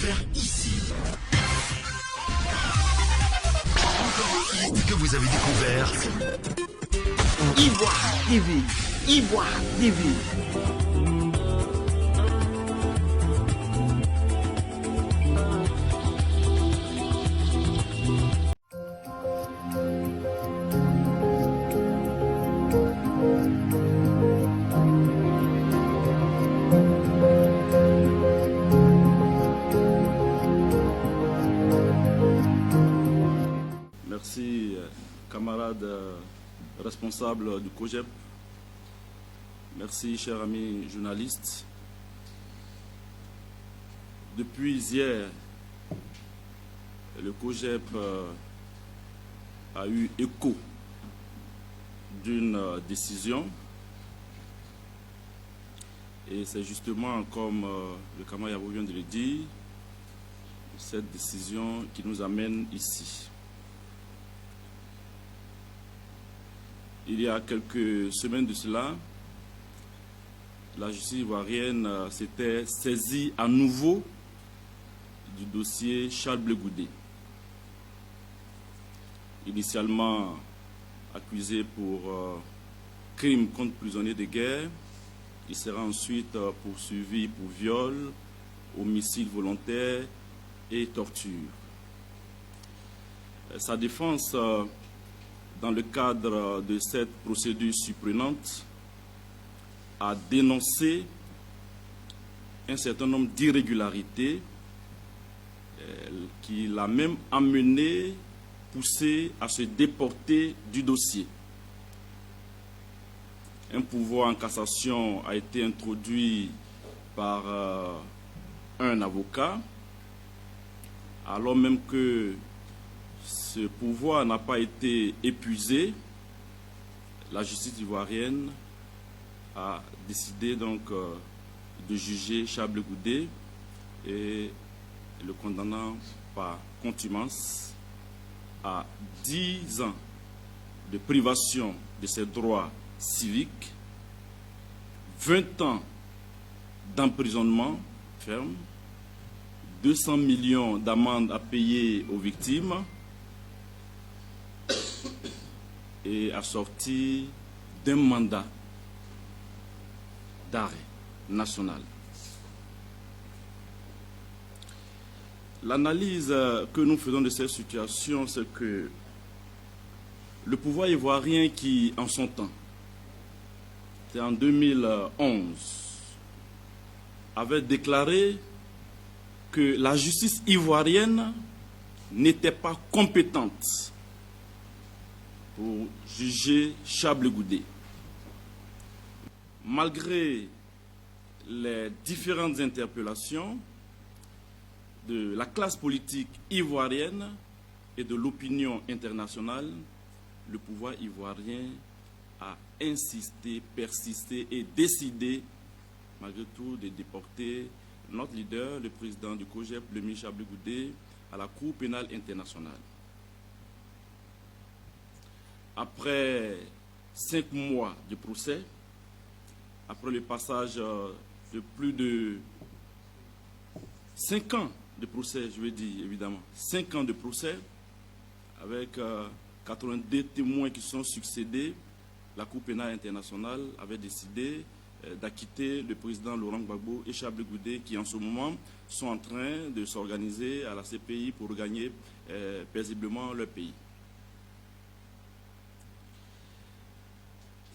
découvert ici. Encore un hit que vous avez découvert. Ivoire TV. Ivoire TV. Merci, camarades responsables du COJEP. Merci, chers amis journalistes. Depuis hier, le COJEP a eu écho d'une décision. Et c'est justement, comme le camarade Yabo vient de le dire, cette décision qui nous amène ici. Il y a quelques semaines de cela, la justice ivoirienne s'était saisie à nouveau du dossier Charles Blé Goudé. Initialement accusé pour crime contre prisonniers de guerre, il sera ensuite poursuivi pour viol, homicide volontaire et torture. Sa défense, dans le cadre de cette procédure surprenante, a dénoncé un certain nombre d'irrégularités qui l'a même amené, poussé à se déporter du dossier. Un pouvoir en cassation a été introduit par un avocat, alors même que ce pouvoir n'a pas été épuisé. La justice ivoirienne a décidé donc de juger Charles Blé Goudé et le condamnant par contumace à 10 ans de privation de ses droits civiques, 20 ans d'emprisonnement ferme, 200 millions d'amendes à payer aux victimes et assorti d'un mandat d'arrêt national. L'analyse que nous faisons de cette situation, c'est que le pouvoir ivoirien qui, en son temps, c'est en 2011, avait déclaré que la justice ivoirienne n'était pas compétente pour juger Charles Blé Goudé. Malgré les différentes interpellations de la classe politique ivoirienne et de l'opinion internationale, le pouvoir ivoirien a insisté, persisté et décidé, malgré tout, de déporter notre leader, le président du COJEP, le ministre Charles Blé Goudé, à la Cour pénale internationale. Après 5 mois de procès, après le passage de plus de 5 ans de procès, je veux dire évidemment, 5 ans de procès, avec 82 témoins qui sont succédés, la Cour pénale internationale avait décidé d'acquitter le président Laurent Gbagbo et Charles Blé Goudé, qui en ce moment sont en train de s'organiser à la CPI pour regagner paisiblement leur pays.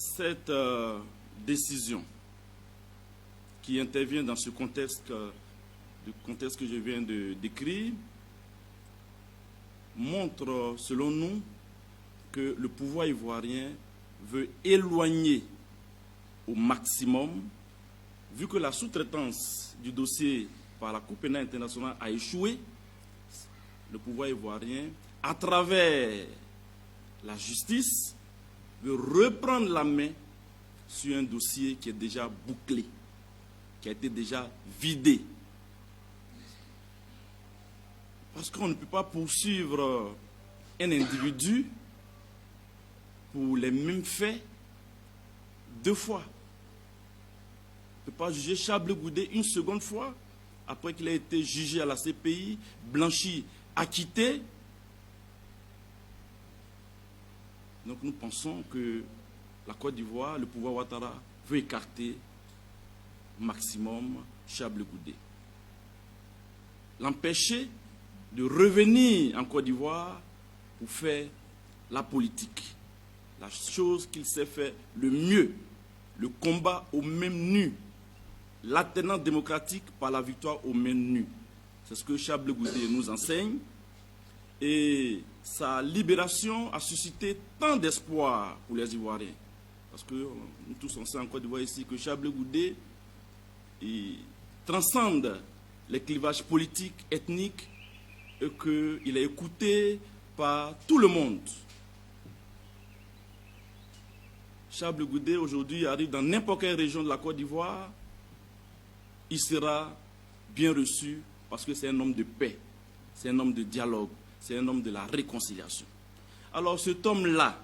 Cette décision qui intervient dans ce contexte que je viens de décrire montre, selon nous, que le pouvoir ivoirien veut éloigner au maximum, vu que la sous-traitance du dossier par la Cour pénale internationale a échoué, le pouvoir ivoirien, à travers la justice, veut reprendre la main sur un dossier qui est déjà bouclé, qui a été déjà vidé. Parce qu'on ne peut pas poursuivre un individu pour les mêmes faits 2 fois. On ne peut pas juger Charles Blé Goudé une seconde fois après qu'il ait été jugé à la CPI, blanchi, acquitté. Donc nous pensons que la Côte d'Ivoire, le pouvoir Ouattara, veut écarter au maximum Charles Goudé. L'empêcher de revenir en Côte d'Ivoire pour faire la politique. La chose qu'il sait faire le mieux, le combat aux mêmes nus, l'alternance démocratique par la victoire aux mêmes nus. C'est ce que Charles Goudé nous enseigne. Et sa libération a suscité tant d'espoir pour les Ivoiriens. Parce que nous tous on sait en Côte d'Ivoire ici que Charles Goudé transcende les clivages politiques, ethniques, et qu'il est écouté par tout le monde. Charles Goudé aujourd'hui arrive dans n'importe quelle région de la Côte d'Ivoire, il sera bien reçu parce que c'est un homme de paix, c'est un homme de dialogue, c'est un homme de la réconciliation. Alors cet homme-là,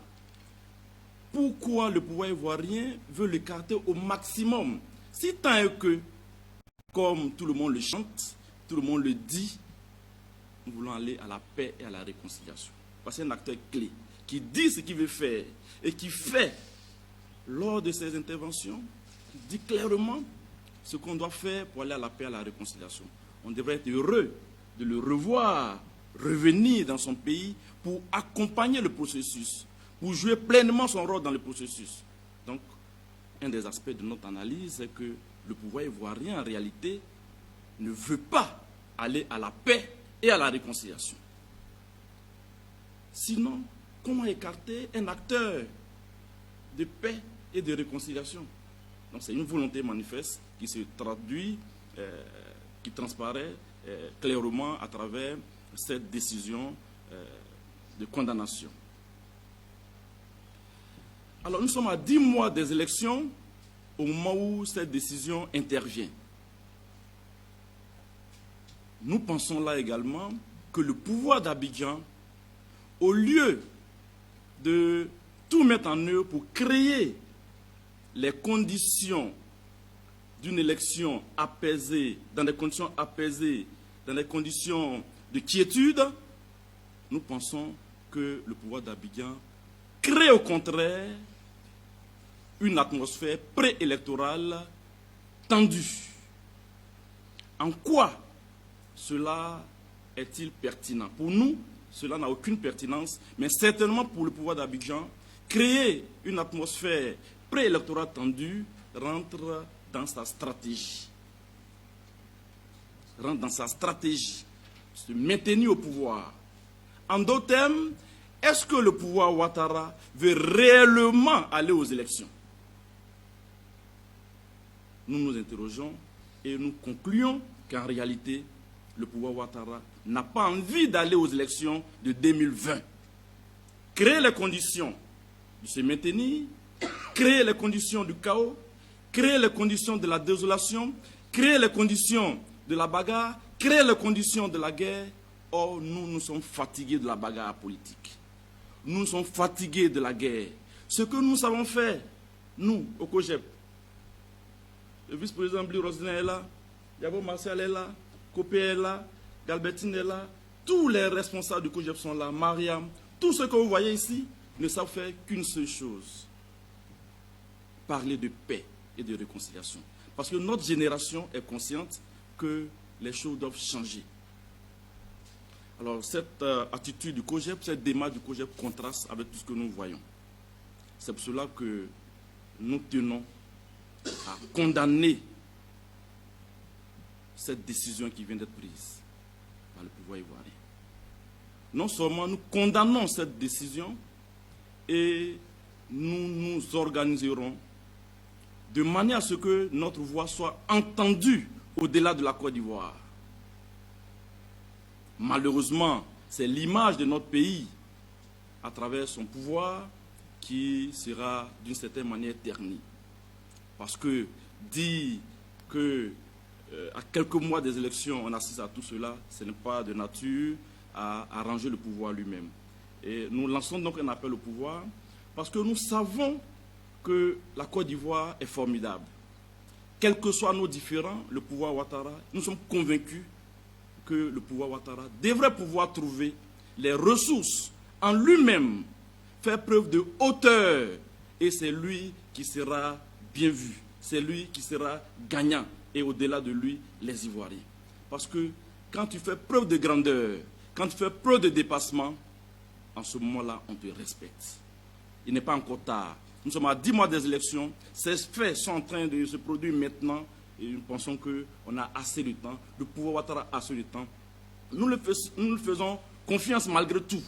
pourquoi le pouvoir ivoirien veut l'écarter au maximum? Si tant est que, comme tout le monde le chante, tout le monde le dit, nous voulons aller à la paix et à la réconciliation. Parce que c'est un acteur clé qui dit ce qu'il veut faire et qui fait lors de ses interventions, qui dit clairement ce qu'on doit faire pour aller à la paix et à la réconciliation. On devrait être heureux de le revoir revenir dans son pays pour accompagner le processus, pour jouer pleinement son rôle dans le processus. Donc, un des aspects de notre analyse, c'est que le pouvoir ivoirien, en réalité, ne veut pas aller à la paix et à la réconciliation. Sinon, comment écarter un acteur de paix et de réconciliation? Donc, c'est une volonté manifeste qui se traduit, qui transparaît clairement à travers cette décision de condamnation. Alors, nous sommes à 10 mois des élections au moment où cette décision intervient. Nous pensons là également que le pouvoir d'Abidjan, au lieu de tout mettre en œuvre pour créer les conditions d'une élection apaisée, dans des conditions apaisées, dans des conditions de quiétude, nous pensons que le pouvoir d'Abidjan crée au contraire une atmosphère préélectorale tendue. En quoi cela est-il pertinent? Pour nous, cela n'a aucune pertinence, mais certainement pour le pouvoir d'Abidjan, créer une atmosphère préélectorale tendue rentre dans sa stratégie. Rentre dans sa stratégie. Se maintenir au pouvoir. En d'autres termes, est-ce que le pouvoir Ouattara veut réellement aller aux élections? Nous nous interrogeons et nous concluons qu'en réalité, le pouvoir Ouattara n'a pas envie d'aller aux élections de 2020. Créer les conditions de se maintenir, créer les conditions du chaos, créer les conditions de la désolation, créer les conditions de la bagarre, créer les conditions de la guerre. Or, nous sommes fatigués de la bagarre politique. Nous sommes fatigués de la guerre. Ce que nous savons faire, nous, au COGEP, le vice-président Bli Rosner est là, Yabo Martial est là, Copé est là, Galbertine est là, tous les responsables du COGEP sont là, Mariam, tous ceux que vous voyez ici ne savent faire qu'une seule chose, parler de paix et de réconciliation. Parce que notre génération est consciente que les choses doivent changer. Alors cette attitude du COGEP, cette démarche du COGEP contraste avec tout ce que nous voyons. C'est pour cela que nous tenons à condamner cette décision qui vient d'être prise par le pouvoir ivoirien. Non seulement nous condamnons cette décision et nous nous organiserons de manière à ce que notre voix soit entendue au-delà de la Côte d'Ivoire. Malheureusement, c'est l'image de notre pays à travers son pouvoir qui sera d'une certaine manière ternie. Parce que dire que à quelques mois des élections, on assiste à tout cela, ce n'est pas de nature à arranger le pouvoir lui-même. Et nous lançons donc un appel au pouvoir parce que nous savons que la Côte d'Ivoire est formidable. quels que soient nos différends, le pouvoir Ouattara, nous sommes convaincus que le pouvoir Ouattara devrait pouvoir trouver les ressources en lui-même, faire preuve de hauteur, et c'est lui qui sera bien vu, c'est lui qui sera gagnant, et au-delà de lui, les Ivoiriens. Parce que quand tu fais preuve de grandeur, quand tu fais preuve de dépassement, en ce moment-là, on te respecte. Il n'est pas encore tard. Nous sommes à 10 mois des élections. Ces faits sont en train de se produire maintenant et nous pensons qu'on a assez de temps. Le pouvoir Ouattara a assez de temps. Nous le faisons confiance malgré tout.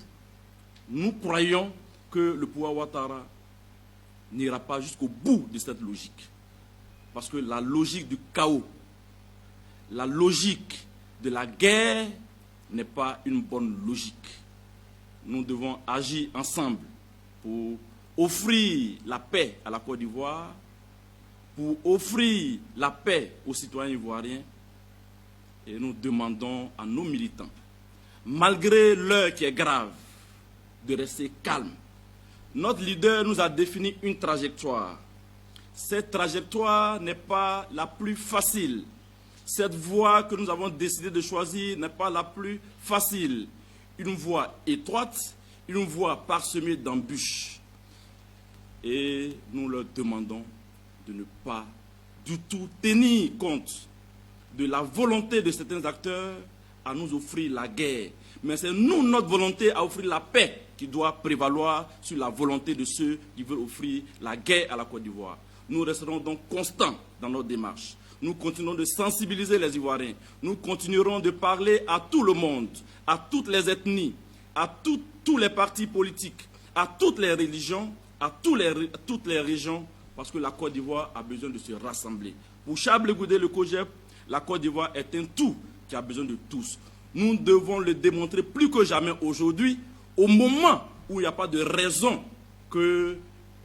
Nous croyons que le pouvoir Ouattara n'ira pas jusqu'au bout de cette logique. Parce que la logique du chaos, la logique de la guerre n'est pas une bonne logique. Nous devons agir ensemble pour offrir la paix à la Côte d'Ivoire, pour offrir la paix aux citoyens ivoiriens. Et nous demandons à nos militants, malgré l'heure qui est grave, de rester calmes. Notre leader nous a défini une trajectoire. Cette trajectoire n'est pas la plus facile. Cette voie que nous avons décidé de choisir n'est pas la plus facile. Une voie étroite, une voie parsemée d'embûches. Et nous leur demandons de ne pas du tout tenir compte de la volonté de certains acteurs à nous offrir la guerre. Mais c'est nous, notre volonté à offrir la paix qui doit prévaloir sur la volonté de ceux qui veulent offrir la guerre à la Côte d'Ivoire. Nous resterons donc constants dans notre démarche. Nous continuerons de sensibiliser les Ivoiriens. Nous continuerons de parler à tout le monde, à toutes les ethnies, à tous les partis politiques, à toutes les religions, à toutes les régions, parce que la Côte d'Ivoire a besoin de se rassembler. Pour Charles Blé Goudé, le COJEP, la Côte d'Ivoire est un tout qui a besoin de tous. Nous devons le démontrer plus que jamais aujourd'hui, au moment où il n'y a pas de raison que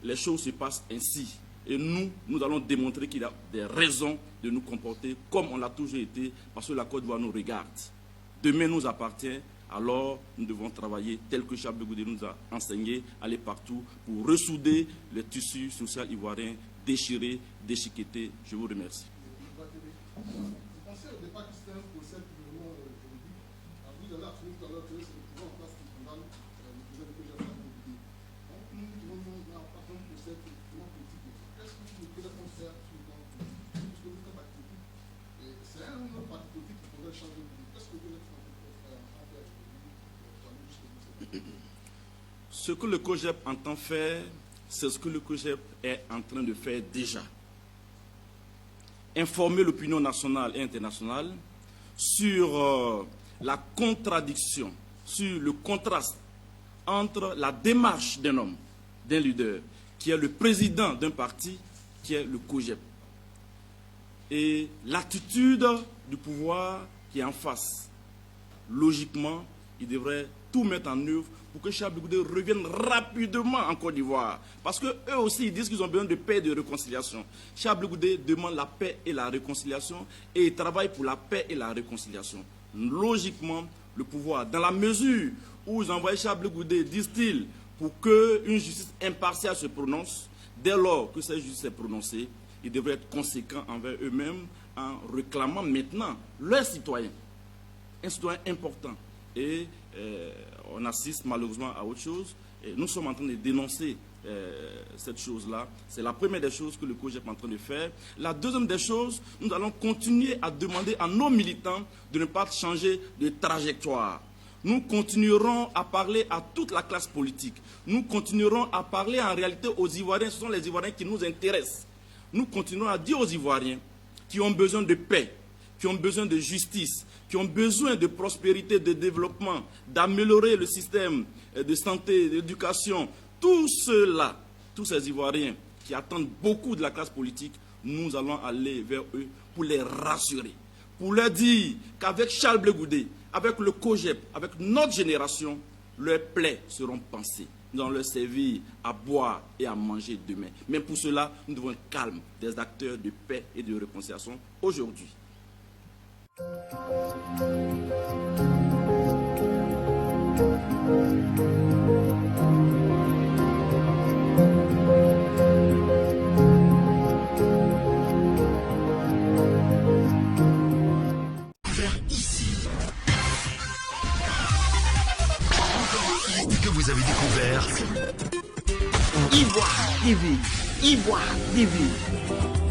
les choses se passent ainsi. Et nous allons démontrer qu'il y a des raisons de nous comporter comme on l'a toujours été, parce que la Côte d'Ivoire nous regarde. Demain nous appartient, alors nous devons travailler tel que Charles Blé Goudé nous a enseigné, aller partout pour ressouder le tissu social ivoirien déchiré, déchiqueté. Je vous remercie. Vous pensez au départ que c'était un procès purement juridique. Vous avez affirmé tout à l'heure que c'est le pouvoir en place qui condamne le président de Côte d'Ivoire. Donc nous devons partir d'un procès purement politique. Qu'est-ce que vous voulez qu'on faire sur le plan politique? Parce que vous êtes un parti politique. Et c'est un autre parti politique qui pourrait changer de vie. Qu'est-ce que vous êtes en train de faire aujourd'hui? Ce que le COJEP entend faire, c'est ce que le COJEP est en train de faire déjà. Informer l'opinion nationale et internationale sur la contradiction, sur le contraste entre la démarche d'un homme, d'un leader, qui est le président d'un parti, qui est le COJEP, et l'attitude du pouvoir qui est en face. Logiquement, il devrait tout mettre en œuvre pour que Charles Blé Goudé revienne rapidement en Côte d'Ivoire. Parce qu'eux aussi, ils disent qu'ils ont besoin de paix et de réconciliation. Charles Blé Goudé demande la paix et la réconciliation et il travaille pour la paix et la réconciliation. Logiquement, le pouvoir, dans la mesure où ils envoient Charles Blé Goudé, disent-ils, pour qu'une justice impartiale se prononce, dès lors que cette justice est prononcée, ils devraient être conséquents envers eux-mêmes en réclamant maintenant leurs citoyens. Un citoyen important. Et on assiste malheureusement à autre chose. Et nous sommes en train de dénoncer cette chose-là. C'est la première des choses que le COJEP est en train de faire. La deuxième des choses, nous allons continuer à demander à nos militants de ne pas changer de trajectoire. Nous continuerons à parler à toute la classe politique. Nous continuerons à parler en réalité aux Ivoiriens. Ce sont les Ivoiriens qui nous intéressent. Nous continuerons à dire aux Ivoiriens qui ont besoin de paix, qui ont besoin de justice, qui ont besoin de prospérité, de développement, d'améliorer le système de santé, d'éducation. Tout cela, tous ces Ivoiriens qui attendent beaucoup de la classe politique, nous allons aller vers eux pour les rassurer, pour leur dire qu'avec Charles Blé Goudé, avec le COJEP, avec notre génération, leurs plaies seront pansées. Nous allons leur servir à boire et à manger demain. Mais pour cela, nous devons être calmes, des acteurs de paix et de réconciliation aujourd'hui. que vous avez découvert. Ivoire TV. Ivoire TV.